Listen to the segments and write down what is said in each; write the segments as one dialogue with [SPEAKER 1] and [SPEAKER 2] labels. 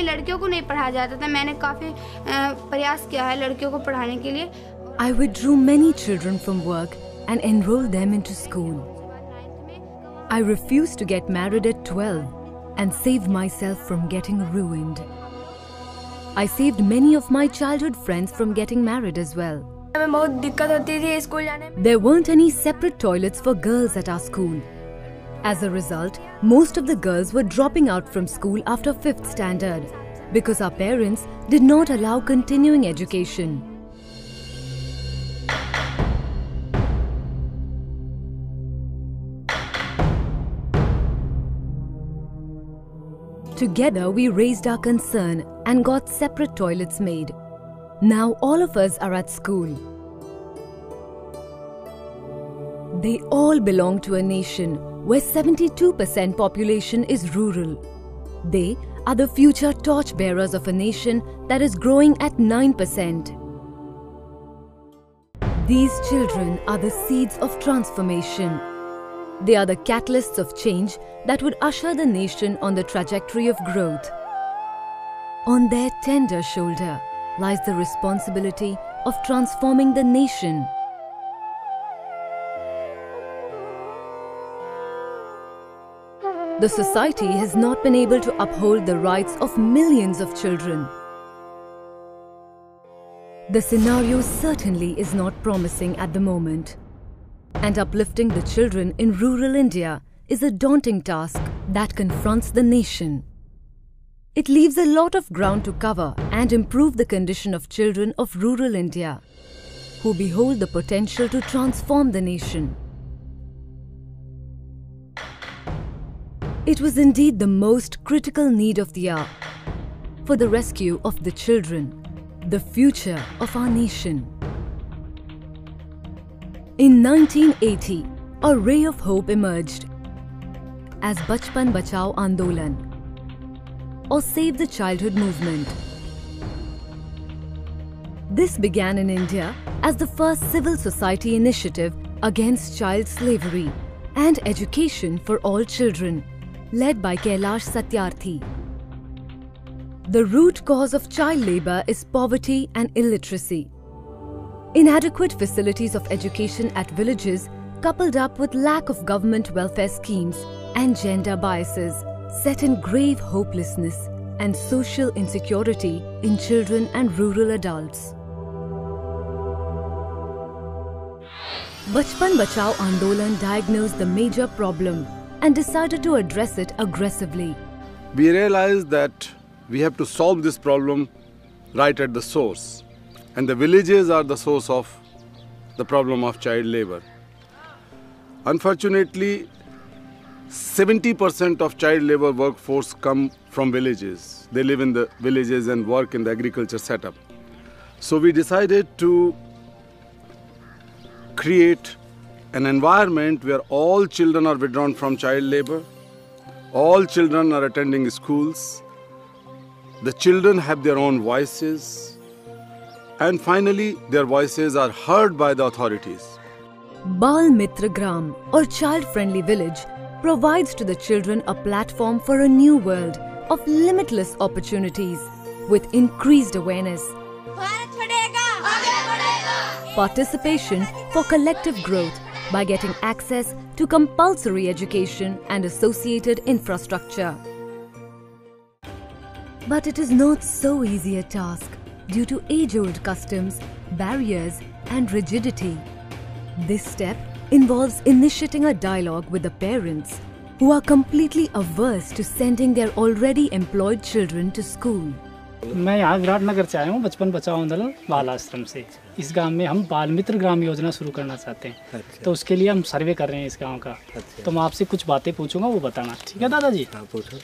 [SPEAKER 1] लड़कियों को नहीं पढ़ाया जाता था। मैंने काफ़ी प्रयास किया है लड़कियों को पढ़ाने के लिए।
[SPEAKER 2] I withdrew many children from work and enrolled them into school. I refused to get married at 12 and saved myself from getting ruined. I saved many of my childhood friends from getting married as well.
[SPEAKER 1] हमें बहुत दिक्कत होती थी school जाने में।
[SPEAKER 2] There weren't any separate toilets for girls at our school. As a result, most of the girls were dropping out from school after 5th standard because our parents did not allow continuing education. Together, we raised our concern and got separate toilets made. Now all of us are at school. They all belong to a nation where 72% population is rural. They are the future torchbearers of a nation that is growing at 9%. These children are the seeds of transformation. They are the catalysts of change that would usher the nation on the trajectory of growth. On their tender shoulder lies the responsibility of transforming the nation. The society has not been able to uphold the rights of millions of children. The scenario certainly is not promising at the moment. And uplifting the children in rural India is a daunting task that confronts the nation. It leaves a lot of ground to cover and improve the condition of children of rural India, who behold the potential to transform the nation. It was indeed the most critical need of the hour for the rescue of the children, the future of our nation. In 1980, a ray of hope emerged as Bachpan Bachao Andolan, or Save the Childhood movement. This began in India as the first civil society initiative against child slavery and education for all children, led by Kailash Satyarthi. The root cause of child labour is poverty and illiteracy. Inadequate facilities of education at villages, coupled up with lack of government welfare schemes and gender biases, set in grave hopelessness and social insecurity in children and rural adults. Bachpan Bachao Andolan diagnosed the major problem and decided to address it aggressively.
[SPEAKER 3] We realized that we have to solve this problem right at the source. And the villages are the source of the problem of child labor. Unfortunately, 70% of child labor workforce come from villages. They live in the villages and work in the agriculture setup. So we decided to create an environment where all children are withdrawn from child labor, all children are attending schools, the children have their own voices, and finally their voices are heard by the authorities.
[SPEAKER 2] Bal Mitra Gram, or child-friendly village, provides to the children a platform for a new world of limitless opportunities with increased awareness, participation for collective growth by getting access to compulsory education and associated infrastructure. But it is not so easy a task due to age-old customs, barriers and rigidity. This step involves initiating a dialogue with the parents who are completely averse to sending their already employed children to school.
[SPEAKER 4] मैं यहाँ विराटनगर से आया हूँ बचपन बचाओ आंदोलन बाल आश्रम से। इस गांव में हम बाल मित्र ग्राम योजना शुरू करना चाहते हैं। तो उसके लिए हम सर्वे कर रहे हैं इस गांव का। तो मैं आपसे कुछ बातें पूछूंगा, वो बताना, ठीक है दादाजी? हाँ, पूछो।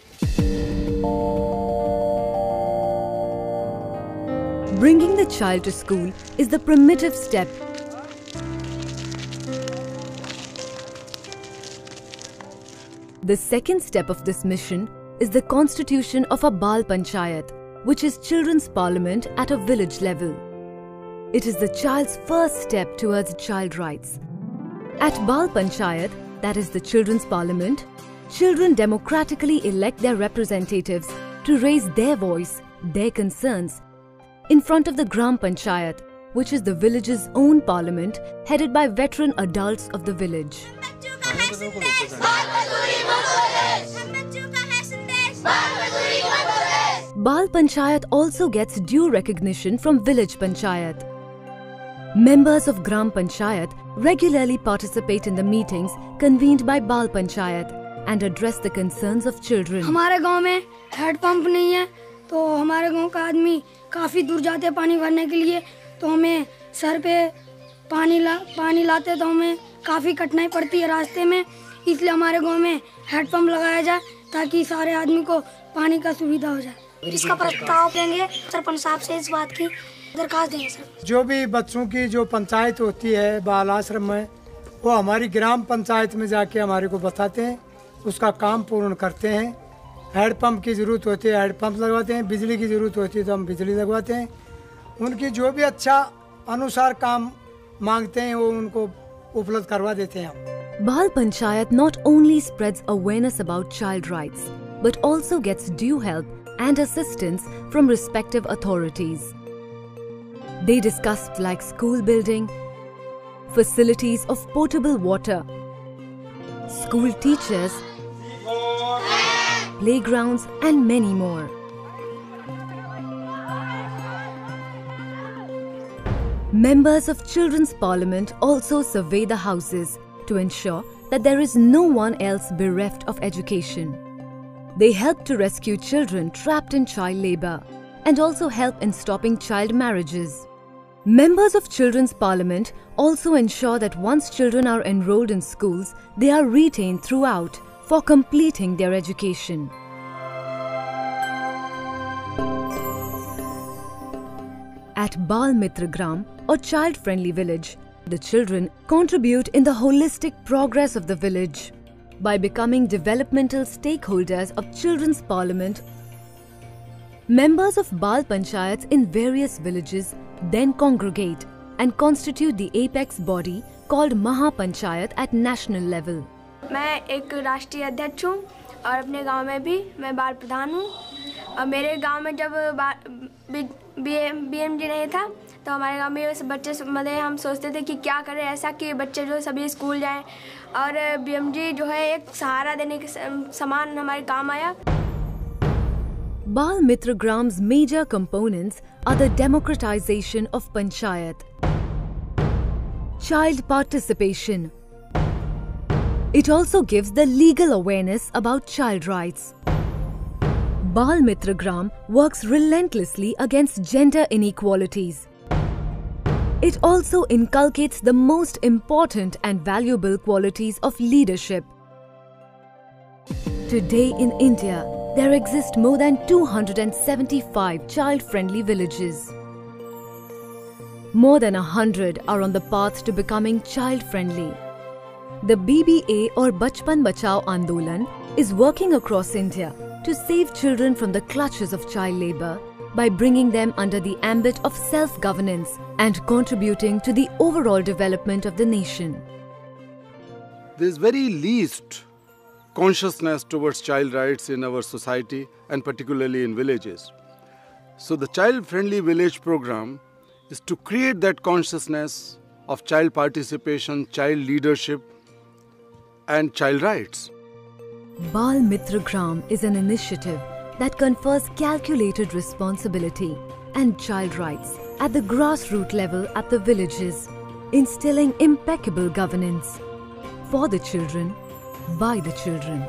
[SPEAKER 2] Bringing the child to school is the primitive step. The second step of this mission is the constitution of a Bal Panchayat, which is children's parliament at a village level. It is the child's first step towards child rights. At Bal Panchayat, that is the children's parliament, children democratically elect their representatives to raise their voice, their concerns, in front of the Gram Panchayat, which is the village's own parliament, headed by veteran adults of the village. Bal Panchayat also gets due recognition from Village Panchayat. Members of Gram Panchayat regularly participate in the meetings convened by Bal Panchayat and address the concerns of children.
[SPEAKER 5] हमारे गांव में head pump नहीं है, तो हमारे गांव का आदमी काफ़ी दूर जाते हैं पानी भरने के लिए, तो हमें सर पे पानी लाते तो हमें काफ़ी कठिनाई पड़ती है रास्ते में, इसलिए हमारे गांव में हेड पंप लगाया जाए ताकि सारे आदमी को पानी का सुविधा हो जाए। इसका प्रस्ताव देंगे सरपंच साहब से, इस बात की दरखास्त देंगे सर।
[SPEAKER 6] जो भी बच्चों की जो पंचायत होती है बाल आश्रम में, वो हमारी ग्राम पंचायत में जाके हमारे को बताते हैं, उसका काम पूर्ण करते हैं। हेड पंप की ज़रूरत होती है हेड पंप लगवाते हैं, बिजली की ज़रूरत होती है तो हम बिजली लगवाते हैं। उनकी जो भी अच्छा अनुसार काम मांगते हैं वो उनको उपलब्ध करवा देते हैं हम।
[SPEAKER 2] Bal Panchayat not only spreads awareness about child rights, but also gets due help and assistance from respective authorities. They discussed like school building, facilities of potable water, school teachers, playgrounds and many more. Members of Children's Parliament also survey the houses to ensure that there is no one else bereft of education. They help to rescue children trapped in child labour and also help in stopping child marriages. Members of Children's Parliament also ensure that once children are enrolled in schools, they are retained throughout for completing their education. At Bal Mitra Gram or child-friendly village, the children contribute in the holistic progress of the village by becoming developmental stakeholders of Children's Parliament. Members of Bal Panchayats in various villages then congregate and constitute the apex body called Maha Panchayat at national level.
[SPEAKER 1] मैं एक राष्ट्रीय अध्यक्ष हूँ और अपने गांव में भी मैं बाल प्रधान हूँ। और मेरे गांव में जब बीएमजी नहीं था तो हमारे गांव में बच्चे मतलब हम सोचते थे कि क्या करें ऐसा कि बच्चे जो सभी स्कूल जाएं, और बीएमजी जो है एक सहारा देने के समान हमारे काम आया।
[SPEAKER 2] Bal Mitra Gram's major components are the democratization of Panchayat, child participation. It also gives the legal awareness about child rights. Bal Mitra Gram works relentlessly against gender inequalities. It also inculcates the most important and valuable qualities of leadership. Today in India, there exist more than 275 child-friendly villages. More than 100 are on the path to becoming child-friendly. The BBA or Bachpan Bachao Andolan is working across India to save children from the clutches of child labour by bringing them under the ambit of self-governance and contributing to the overall development of the nation.
[SPEAKER 3] There is very least consciousness towards child rights in our society and particularly in villages. So the child-friendly village program is to create that consciousness of child participation, child leadership and child rights.
[SPEAKER 2] Bal Mitra Gram is an initiative that confers calculated responsibility and child rights at the grassroots level at the villages, instilling impeccable governance for the children, by the children.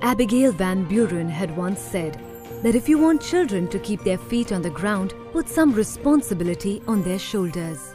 [SPEAKER 2] Abigail Van Buren had once said that if you want children to keep their feet on the ground, put some responsibility on their shoulders.